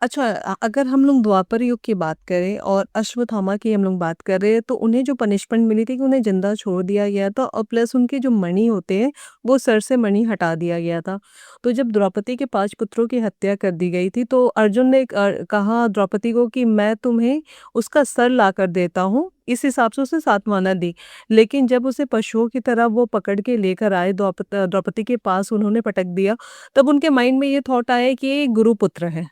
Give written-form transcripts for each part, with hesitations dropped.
अच्छा, अगर हम लोग द्वापर युग की बात करें और अश्वत्थामा की हम लोग बात कर रहे हैं, तो उन्हें जो पनिशमेंट मिली थी कि उन्हें जिंदा छोड़ दिया गया था और प्लस उनके जो मणि होते हैं वो सर से मणि हटा दिया गया था। तो जब द्रौपदी के 5 पुत्रों की हत्या कर दी गई थी तो अर्जुन ने कहा द्रौपदी को कि मैं तुम्हें उसका सर ला कर देता हूँ, इस हिसाब से उसने सात्वना दी। लेकिन जब उसे पशुओं की तरह वो पकड़ के लेकर आए द्रौपदी के पास उन्होंने पटक दिया, तब उनके माइंड में ये थॉट आया कि ये गुरुपुत्र है।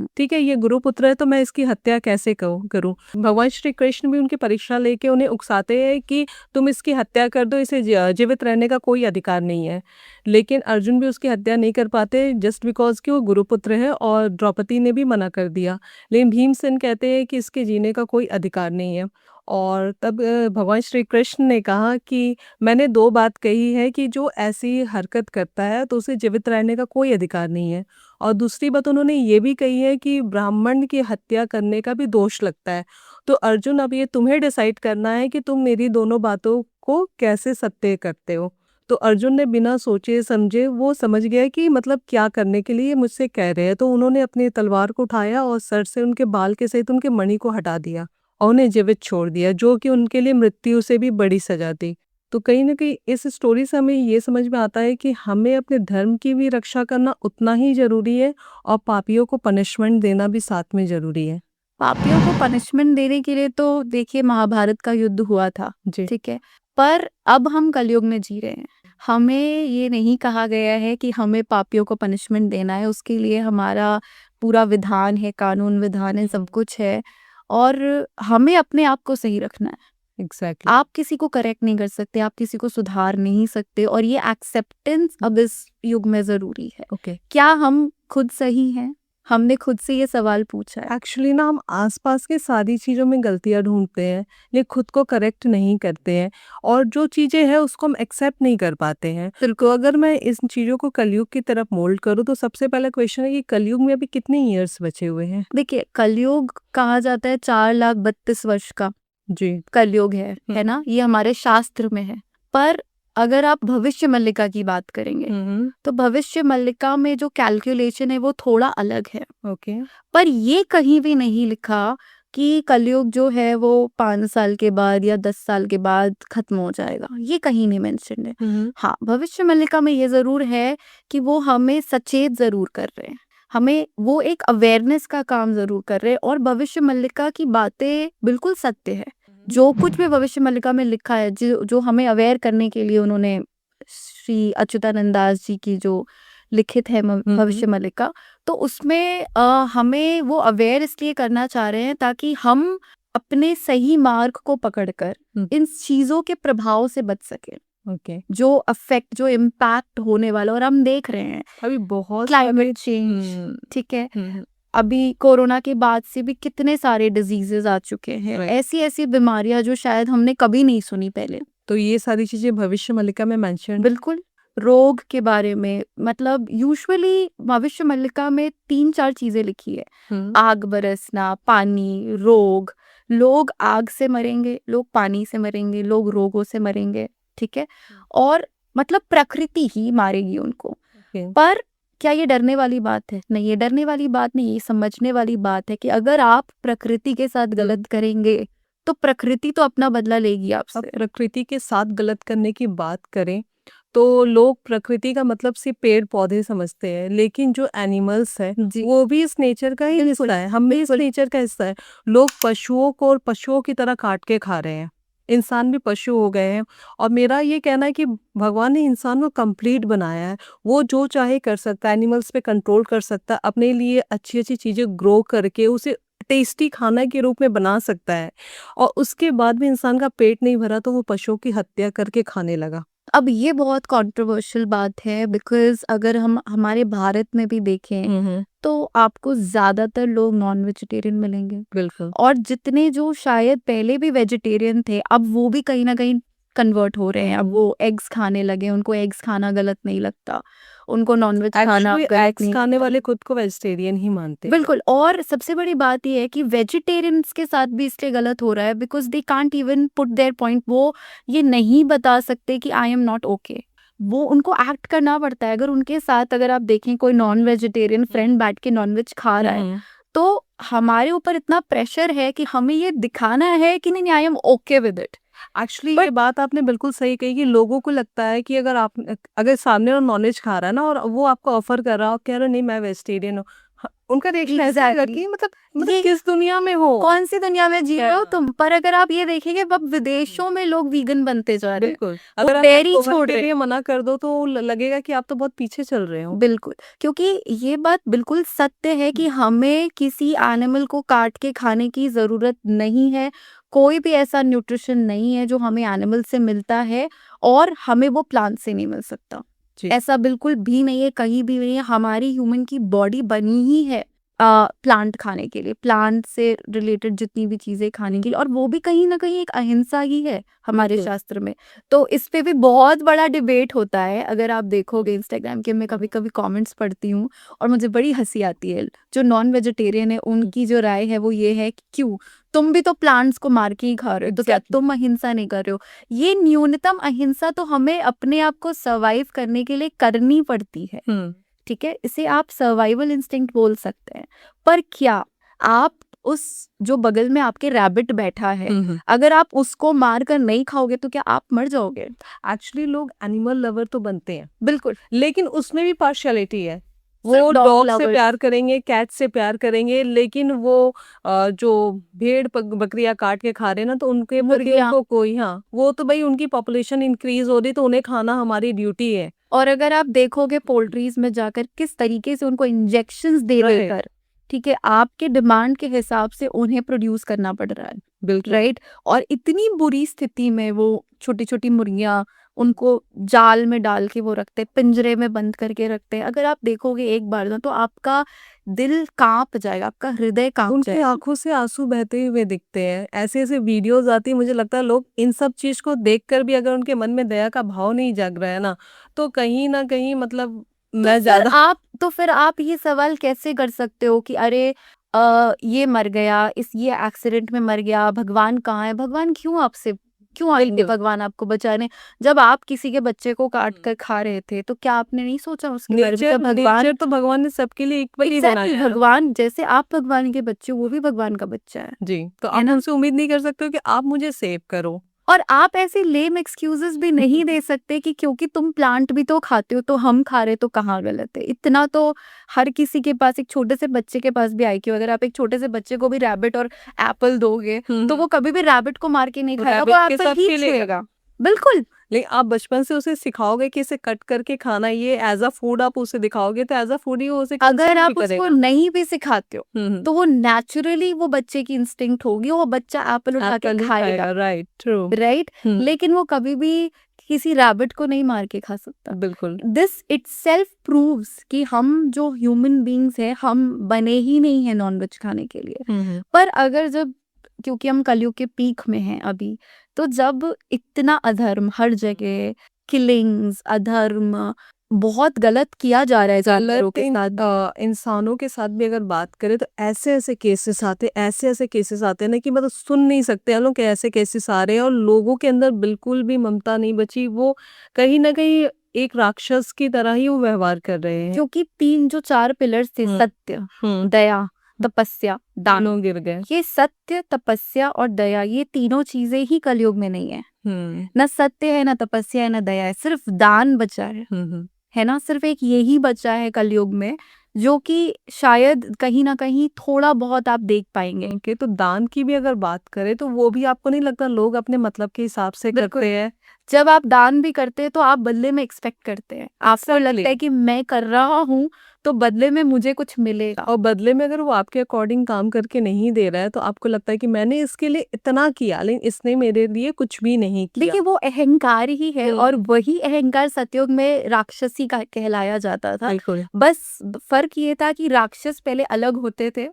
ठीक है, ये गुरुपुत्र है तो मैं इसकी हत्या कैसे करूं? भगवान श्री कृष्ण भी उनकी परीक्षा लेके उन्हें उकसाते हैं कि तुम इसकी हत्या कर दो, इसे जीवित रहने का कोई अधिकार नहीं है। लेकिन अर्जुन भी उसकी हत्या नहीं कर पाते जस्ट बिकॉज कि वो गुरुपुत्र है और द्रौपदी ने भी मना कर दिया। लेकिन भीमसेन कहते हैं कि इसके जीने का कोई अधिकार नहीं है। और तब भगवान श्री कृष्ण ने कहा कि मैंने 2 बात कही है कि जो ऐसी हरकत करता है तो उसे जीवित रहने का कोई अधिकार नहीं है। और दूसरी बात उन्होंने ये भी कही है कि ब्राह्मण की हत्या करने का भी दोष लगता है। तो अर्जुन, अब ये तुम्हें डिसाइड करना है कि तुम मेरी दोनों बातों को कैसे सत्य करते हो। तो अर्जुन ने बिना सोचे समझे, वो समझ गया कि मतलब क्या करने के लिए ये मुझसे कह रहे हैं, तो उन्होंने अपनी तलवार को उठाया और सर से उनके बाल के सहित उनके मणि को हटा दिया और उन्हें जीवित छोड़ दिया, जो कि उनके लिए मृत्यु से भी बड़ी सजा थी। तो कहीं न कहीं इस स्टोरी से हमें ये समझ में आता है कि हमें अपने धर्म की भी रक्षा करना उतना ही ज़रूरी है और पापियों को पनिशमेंट देना भी साथ में ज़रूरी है। पापियों को पनिशमेंट देने के लिए तो देखिए महाभारत का युद्ध हुआ था, जी। ठीक है? पर अब हम कलयुग में जी रहे हैं। हमें ये नहीं कहा गया है कि हमें पापियों को पनिशमेंट देना है, उसके लिए हमारा पूरा विधान है, कानून विधान है, सब कुछ है और हमें अपने आप को सही रखना है। एग्ज़ैक्टली। आप किसी को करेक्ट नहीं कर सकते, आप किसी को सुधार नहीं सकते और ये एक्सेप्टेंस अब इस युग में ज़रूरी है। ओके। क्या हम खुद सही हैं? हमने खुद से ये सवाल पूछा है। एक्चुअली ना हम आस-पास की सारी चीज़ों में गलतियाँ ढूँढते हैं, लेकिन खुद को करेक्ट नहीं करते हैं और जो चीज़ें हैं उसको हम एक्सेप्ट नहीं कर पाते हैं। तो अगर मैं इस चीज़ों को कलयुग की तरफ मोल्ड करूँ तो सबसे पहला क्वेश्चन है कि कलयुग में अभी कितने ईयर्स बचे हुए हैं? देखिए, कलयुग कहा जाता है 4,32 वर्ष का जी। कलयुग है ना? ये हमारे शास्त्र में है। पर अगर आप भविष्य मल्लिका की बात करेंगे, तो भविष्य मल्लिका में जो कैलकुलेशन है वो थोड़ा अलग है। ओके। पर ये कहीं भी नहीं लिखा कि कलयुग जो है वो 5 साल के बाद या 10 साल के बाद खत्म हो जाएगा, ये कहीं नहीं मेंशन्ड है। हाँ, भविष्य मल्लिका में ये ज़रूर है कि वो हमें सचेत ज़रूर कर रहे हैं। हमें वो एक अवेयरनेस का काम ज़रूर कर रहे हैं और भविष्य मल्लिका की बातें बिल्कुल सत्य है। जो कुछ भी भविष्य मल्लिका में लिखा है, जो हमें अवेयर करने के लिए उन्होंने श्री अच्युतानंद दास जी की जो लिखित है भविष्य मल्लिका, तो उसमें हमें वो अवेयर इसलिए करना चाह रहे हैं ताकि हम अपने सही मार्ग को पकड़कर इन चीज़ों के प्रभाव से बच सकें। ओके। जो अफेक्ट, जो इम्पैक्ट होने वाला और हम देख रहे हैं अभी बहुत क्लाइमेट चेंज, ठीक है? अभी कोरोना के बाद से भी कितने सारे डिजीजेस आ चुके हैं, राइट। ऐसी-ऐसी बीमारियां जो शायद हमने कभी नहीं सुनी पहले। तो ये सारी चीज़ें भविष्य मल्लिका में मेंशन। बिल्कुल, रोग के बारे में मतलब यूजुअली भविष्य मल्लिका में 3-4 चीज़ें लिखी है। आग बरसना, पानी, रोग। लोग आग से मरेंगे, लोग पानी से मरेंगे, लोग रोगों से मरेंगे, ठीक है? और मतलब प्रकृति ही मारेगी उनको। ओके। पर क्या ये डरने वाली बात है? नहीं, ये डरने वाली बात नहीं, ये समझने वाली बात है कि अगर आप प्रकृति के साथ गलत करेंगे, तो प्रकृति तो अपना बदला लेगी अब आपसे। प्रकृति के साथ गलत करने की बात करें तो लोग प्रकृति का मतलब सिर्फ पेड़ पौधे समझते हैं, लेकिन जो एनिमल्स है जी। वो भी इस नेचर का ही बिल्कुल, हिस्सा है, हम भी इस बिल्कुल। नेचर का हिस्सा है। लोग पशुओं को और पशुओं की तरह काट के खा रहे हैं, इंसान भी पशु हो गए हैं। और मेरा ये कहना है कि भगवान ने इंसान को कंप्लीट बनाया है, वो जो चाहे कर सकता है, एनिमल्स पे कंट्रोल कर सकता है, अपने लिए अच्छी अच्छी चीज़ें ग्रो करके उसे टेस्टी खाना के रूप में बना सकता है। और उसके बाद भी इंसान का पेट नहीं भरा तो वो पशुओं की हत्या करके खाने लगा। अब ये बहुत कंट्रोवर्शियल बात है बिकॉज़ अगर हम हमारे भारत में भी देखें, तो आपको ज़्यादातर लोग नॉन वेजिटेरियन मिलेंगे बिल्कुल। और जितने जो शायद पहले भी वेजिटेरियन थे, अब वो भी कहीं न कहीं कन्वर्ट हो रहे हैं। अब वो एग्स खाने लगे, उनको एग्स खाना गलत नहीं लगता, उनको नॉन-वेज खाना एक्चुअली गलत एग्स नहीं खाने लगता। वाले खुद को वेजिटेरियन ही मानते हैं। बिल्कुल, और सबसे बड़ी बात ये है कि वेजिटेरियंस के साथ भी इसलिए गलत हो रहा है because they can't even put their point. वो ये नहीं बता सकते कि आई एम नॉट ओके। वो उनको एक्ट करना पड़ता है। अगर उनके साथ अगर आप देखें कोई नॉन वेजिटेरियन फ्रेंड बैठ के नॉन-वेज खा रहा है, हमारे ऊपर इतना प्रेशर है कि हमें ये दिखाना है कि नहीं, I am okay with it. Actually ये बट बात आपने बिल्कुल सही कही कि लोगों को लगता है कि अगर सामने वाला नॉनवेज खा रहा है ना और वो आपको ऑफर कर रहा हो, कह रहे हो नहीं मैं वेजिटेरियन हूँ, उनका रिएक्शन ऐसा रहेगा एग्जैक्टली कि मतलब ये किस दुनिया में हो। कौन सी दुनिया में जी रहे हो क्या तुम। पर अगर आप ये देखेंगे अब विदेशों में लोग वीगन बनते जा रहे हैं, बिल्कुल, वो अगर आप डेयरी अल्कोहल छोड़ के रहे हैं। लिए मना कर दो तो लगेगा कि आप तो बहुत पीछे चल रहे हो। बिल्कुल, क्योंकि ये बात बिल्कुल सत्य है कि हमें किसी एनिमल को काट के खाने की ज़रूरत नहीं है। कोई भी ऐसा न्यूट्रिशन नहीं है जो हमें एनिमल से मिलता है और हमें वो प्लांट से नहीं मिल सकता। जी ऐसा बिल्कुल भी नहीं है, कहीं भी नहीं है। हमारी ह्यूमन की बॉडी बनी ही है प्लांट खाने के लिए, प्लांट से रिलेटेड जितनी भी चीज़ें खाने के लिए, और वो भी कहीं न कहीं एक अहिंसा ही है हमारे बिल्कुल। शास्त्र में। तो इस पे भी बहुत बड़ा डिबेट होता है। अगर आप देखोगे इंस्टाग्राम के, मैं कभी-कभी कमेंट्स पढ़ती हूँ और मुझे बड़ी हँसी आती है। जो नॉन वेजिटेरियन है उनकी जो राय है वो ये है कि क्यों? तुम भी तो प्लांट्स को मार के ही खा रहे हो, तो क्या एग्जैक्टली। तुम अहिंसा नहीं कर रहे हो? ये न्यूनतम अहिंसा तो हमें अपने आप को सर्वाइव करने के लिए करनी पड़ती है। ठीक है? इसे आप सर्वाइवल इंस्टिंक्ट बोल सकते हैं। पर क्या आप उस जो बगल में आपके रैबिट बैठा है, अगर आप उसको मार कर नहीं खाओगे तो क्या आप मर जाओगे? एक्चुअली लोग एनिमल लवर तो बनते हैं, बिल्कुल, लेकिन उसमें भी पार्शियलिटी है। सिर्फ वो डॉग डॉग से लवर्स। प्यार करेंगे, कैट से प्यार करेंगे, लेकिन वो जो भेड़ बकरियां काट के खा रहे हैं ना, तो उनके प्रति मुर्गियाँ। उनको कोई, हाँ, वो तो भाई उनकी पॉपुलेशन इंक्रीज हो रही तो उन्हें खाना हमारी ड्यूटी है। और अगर आप देखोगे पोल्ट्रीज में जाकर किस तरीके से उनको इंजेक्शंस दे राइट। देकर, ठीक है, आपके डिमांड के हिसाब से उन्हें प्रोड्यूस करना पड़ रहा है, बिल्कुल। राइट? और इतनी बुरी स्थिति में वो छोटी-छोटी मुर्गियाँ, उनको जाल में डाल के वो रखते हैं, पिंजरे में बंद करके रखते हैं। अगर आप देखोगे एक बार ना तो आपका दिल काँप जाएगा, आपका हृदय काँप उनकी जाएगा। आंखों से आंसू बहते हुए दिखते हैं, ऐसे-ऐसे वीडियोज़ आती हैं, मुझे लगता है लोग इन सब चीज़ को देखकर भी अगर उनके मन में दया का भाव नहीं जाग रहा है ना, तो कहीं न कहीं मतलब मैं ज़्यादा तो फिर आप ये सवाल कैसे कर सकते हो कि अरे ये मर गया, ये एक्सीडेंट में मर गया, भगवान कहाँ है? भगवान क्यों आएँगे बिल्कुल। भगवान आपको बचाने? जब आप किसी के बच्चे को काट कर खा रहे थे, तो क्या आपने नहीं सोचा उसके बारे में? क्या भगवान नेचर तो भगवान ने सबके लिए इक्वल ही एग्ज़ैक्टली बनाया है। भगवान जैसे आप भगवान के बच्चे हो, वो भी भगवान का बच्चा जी, तो है आप ना? उनसे उम्मीद नहीं कर सकते हो कि आप मुझे सेव करो। और आप ऐसे लेम एक्सक्यूजेस भी नहीं दे सकते कि क्योंकि तुम प्लांट भी तो खाते हो तो हम खा रहे तो कहाँ गलत है। इतना तो हर किसी के पास, एक छोटे से बच्चे के पास भी आईक्यू, अगर आप एक छोटे से बच्चे को भी रैबिट और एप्पल दोगे तो वो कभी भी रैबिट को मार के नहीं तो खाएगा, वो रैबिट के एप्पल साथ ही खेलेगा। छुएगा। बिल्कुल। लेकिन आप बचपन से उसे सिखाओगे कि इसे कट करके खाना, ये एज़ अ फूड आप उसे दिखाओगे तो एज़ अ फूड ही वो उसे अगर कंज़्यूम भी आप उसको करेगा। नहीं भी सिखाते हो हुँ। तो वो नेचुरली वो बच्चे की इंस्टिंक्ट होगी, वो बच्चा एप्पल उठा के एप्पल ही खाएगा, खाएगा, राइट, ट्रू। राइट? हुँ, लेकिन वो कभी भी किसी रैबिट को नहीं मार के खा सकता। बिल्कुल। दिस इटसेल्फ प्रूव्स कि हम जो ह्यूमन बीइंग्स हैं, हम बने ही नहीं हैं नॉनवेज खाने के लिए। हुँ। पर अगर जब, क्योंकि हम कलयुग के पीक में हैं अभी, तो जब इतना अधर्म हर जगह, किलिंग्स, अधर्म बहुत गलत किया जा रहा है जानवरों गलत के साथ। इंसानों के साथ भी अगर बात करें तो ऐसे-ऐसे केसेस आते हैं, ऐसे-ऐसे केसेस आते हैं ना कि मतलब सुन नहीं सकते हम लोग कि ऐसे केसेस आ रहे हैं और लोगों के अंदर बिल्कुल भी ममता नहीं बची। वो कहीं न कहीं एक राक्षस की तरह ही वो व्यवहार कर रहे हैं। क्योंकि 3 जो 4 पिलर्स थे, हुँ, सत्य, हुँ। दया, तपस्या, दान। तीनों गिर गए। ये सत्य, तपस्या और दया, ये तीनों चीजें ही कलयुग में नहीं है। हुँ, ना सत्य है, ना तपस्या है, ना दया है, सिर्फ दान बचा हुँ। है ना? सिर्फ एक यही बचा है कलयुग में, जो कि शायद कहीं न कहीं थोड़ा बहुत आप देख पाएँगे। ओके, तो दान की भी अगर बात करें तो वो भी आपको नहीं लगता लोग अपने मतलब के हिसाब से बिल्कुल। करते हैं? जब आप दान भी करते हैं तो आप बदले में एक्सपेक्ट करते हैं। आपको लगता एग्ज़ैक्टली। है कि मैं कर रहा हूँ, तो बदले में मुझे कुछ मिलेगा। और बदले में अगर वो आपके अकॉर्डिंग काम करके नहीं दे रहा है तो आपको लगता है कि मैंने इसके लिए इतना किया लेकिन इसने मेरे लिए कुछ भी नहीं किया। देखिए वो अहंकार ही है हुँ। और वही अहंकार सतयुग में राक्षसी का कहलाया जाता था। बिल्कुल। बस फ़र्क ये था कि राक्षस पहले अलग होते थे,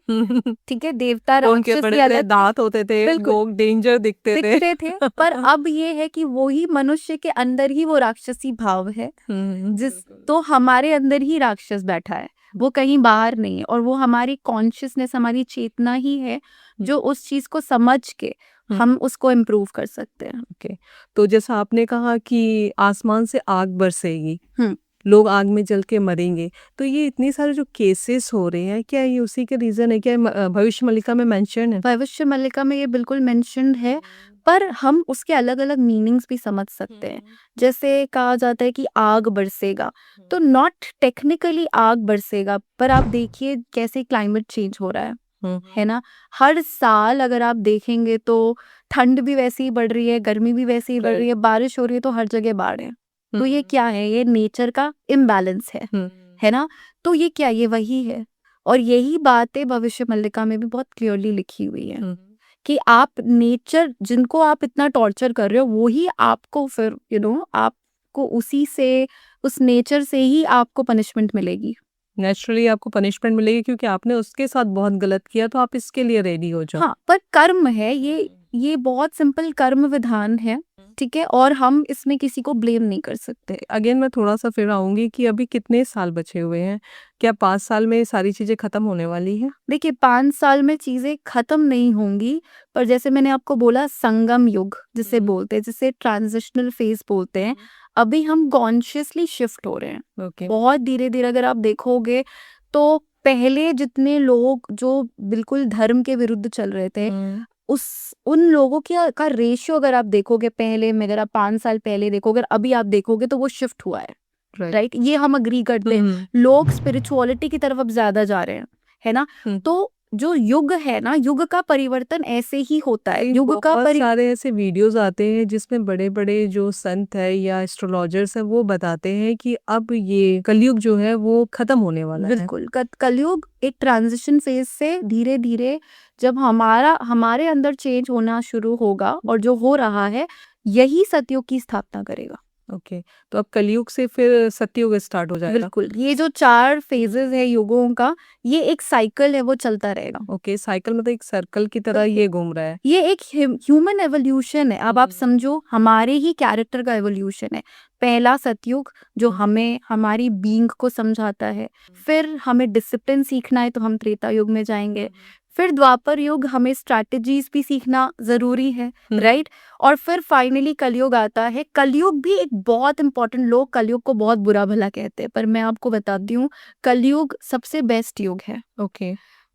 ठीक है? देवता उनके राक्षस भी बड़े-बड़े अलग थे, दाँत होते थे, बिल्कुल, वो डेंजर दिखते थे। दिखते थे। पर अब ये है कि वो ही मनुष्य के अंदर ही वो राक्षसी भाव है, हुँ, जिस तो हमारे अंदर ही राक्षस बैठा है, वो कहीं बाहर नहीं है। और वो हमारी कॉन्शियसनेस, हमारी चेतना ही है, जो उस चीज़ को समझ के हुँ। हम उसको इम्प्रूव कर सकते हैं। ओके, तो जैसा आपने कहा कि आसमान से आग बरसेगी, हुँ। लोग आग में जल के मरेंगे। तो ये इतने सारे जो केसेस हो रहे हैं, क्या ये उसी का रीज़न है? क्या भविष्य मल्लिका में मेंशन है? भविष्य मल्लिका में ये बिल्कुल मेंशन्ड है, पर हम उसके अलग-अलग मीनिंग्स भी समझ सकते हैं। जैसे कहा जाता है कि आग बरसेगा, तो नॉट टेक्निकली आग बरसेगा, पर आप देखिए कैसे क्लाइमेट चेंज हो रहा है ना? हर साल अगर आप देखेंगे तो ठंड भी वैसे ही बढ़ रही है, गर्मी भी वैसे ही बढ़ रही है, बारिश हो रही है तो हर जगह बाढ़ है। तो ये क्या है? ये नेचर का इम्बैलेंस है ना? तो ये क्या? ये वही है। और यही बातें भविष्य मल्लिका में भी बहुत क्लियरली लिखी हुई है कि आप नेचर जिनको आप इतना टॉर्चर कर रहे हो वो ही आपको फिर आपको उसी से उस नेचर से ही आपको पनिशमेंट मिलेगी। नेचुरली आपको पनिशमेंट मिलेगी क्योंकि आपने उसके साथ बहुत गलत किया, तो आप इसके लिए रेडी हो जाओ। हाँ, पर कर्म है ये बहुत सिंपल कर्म विधान है, ठीक है? और हम इसमें किसी को ब्लेम नहीं कर सकते। अगेन मैं थोड़ा-सा फिर आऊँगी कि अभी कितने साल बचे हुए हैं? क्या 5 साल में ये सारी चीज़ें खत्म होने वाली हैं? देखिए 5 साल में चीज़ें ख़त्म नहीं होंगी, पर जैसे मैंने आपको बोला संगम युग जिसे बोलते हैं, जिसे ट्रांज़िशनल फ़ेज़ बोलते हैं, अभी हम कॉन्शियसली शिफ्ट हो रहे हैं। ओके। बहुत धीरे-धीरे अगर आप देखोगे तो पहले जितने लोग जो बिल्कुल धर्म के विरुद्ध चल रहे थे, उस उन लोगों का रेशियो अगर आप देखोगे पहले में अगर आप 5 साल पहले देखोगे और अभी आप देखोगे तो वो शिफ्ट हुआ है। राइट। राइट? ये हम एग्री करते हैं। लोग स्पिरिचुअलिटी की तरफ अब ज़्यादा जा रहे हैं, है ना? तो जो युग है ना, युग का परिवर्तन ऐसे ही होता है। युग का बहुत सारे ऐसे वीडियोस आते हैं जिसमें बड़े-बड़े जो संत है या एस्ट्रोलॉजर्स हैं वो बताते हैं कि अब ये कलयुग जो है वो खत्म होने वाला है। बिल्कुल कलयुग एक ट्रांजिशन फेज से धीरे-धीरे जब हमारे अंदर चेंज होना शुरू होगा और जो हो रहा है, यही सतयुग की स्थापना करेगा। ओके, तो अब कलयुग से फिर सतयुग स्टार्ट हो जाएगा। बिल्कुल, ये जो 4 फेजेज़ है युगों का, ये एक साइकिल है वो चलता रहेगा। ओके, साइकिल मतलब एक सर्कल की तरह ये घूम रहा है। ये एक ह्यूमन एवोल्यूशन है। अब आप समझो हमारे ही कैरेक्टर का एवोल्यूशन है। पहला सतयुग जो हमें हमारी बीइंग को समझाता है, फिर हमें डिसिप्लिन सीखना है तो हम त्रेता युग में जाएंगे, फिर द्वापर युग हमें स्ट्रैटेजीज भी सीखना जरूरी है, राइट? और फिर फाइनली कलयुग आता है। कलयुग भी एक बहुत इंपॉर्टेंट, लोग कलयुग को बहुत बुरा भला कहते हैं, पर मैं आपको बताती हूँ कलयुग सबसे बेस्ट युग है। ओके।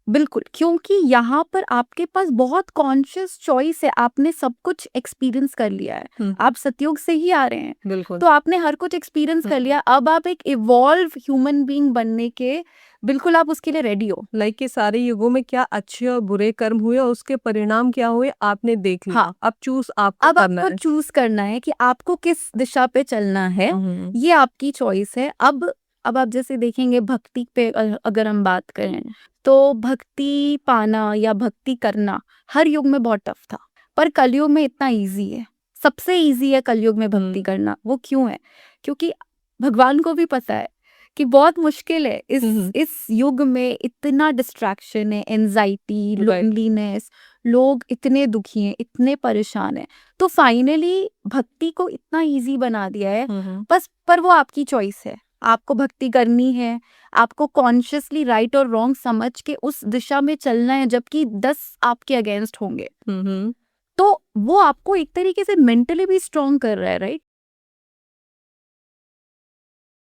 बिल्कुल, क्योंकि यहाँ पर आपके पास बहुत कॉन्शियस चॉइस है, आपने सब कुछ एक्सपीरियंस कर लिया है। आप सतयुग से ही आ रहे हैं, बिल्कुल। तो आपने हर कुछ एक्सपीरियंस कर लिया। अब आप एक इवॉल्व ह्यूमन बीइंग बनने के बिल्कुल आप उसके लिए रेडी हो। लाइक के सारे युगों में क्या अच्छे और बुरे कर्म हुए और उसके परिणाम क्या हुए आपने देख लिया। हाँ, अब चूज आपको अब करना आपको है। चूज करना है कि आपको किस दिशा पे चलना है, ये आपकी चॉइस है। अब आप जैसे देखेंगे भक्ति पे अगर हम बात करें तो भक्ति पाना या भक्ति करना हर युग में बहुत टफ था, पर कलयुग में इतना इजी है। सबसे इजी है कलयुग में भक्ति करना। वो क्यों है? क्योंकि भगवान को भी पता है कि बहुत मुश्किल है इस युग में। इतना डिस्ट्रैक्शन है, एंजाइटी, लोनलीनेस, लोग इतने दुखी हैं, इतने परेशान हैं, तो फाइनली भक्ति को इतना इजी बना दिया है। बस पर वो आपकी चॉइस है, आपको भक्ति करनी है, आपको कॉन्शियसली राइट और रॉन्ग समझ के उस दिशा में चलना है, जबकि 10 आपके अगेंस्ट होंगे। तो वो आपको एक तरीके से मेंटली भी स्ट्रॉन्ग कर रहा है, राइट?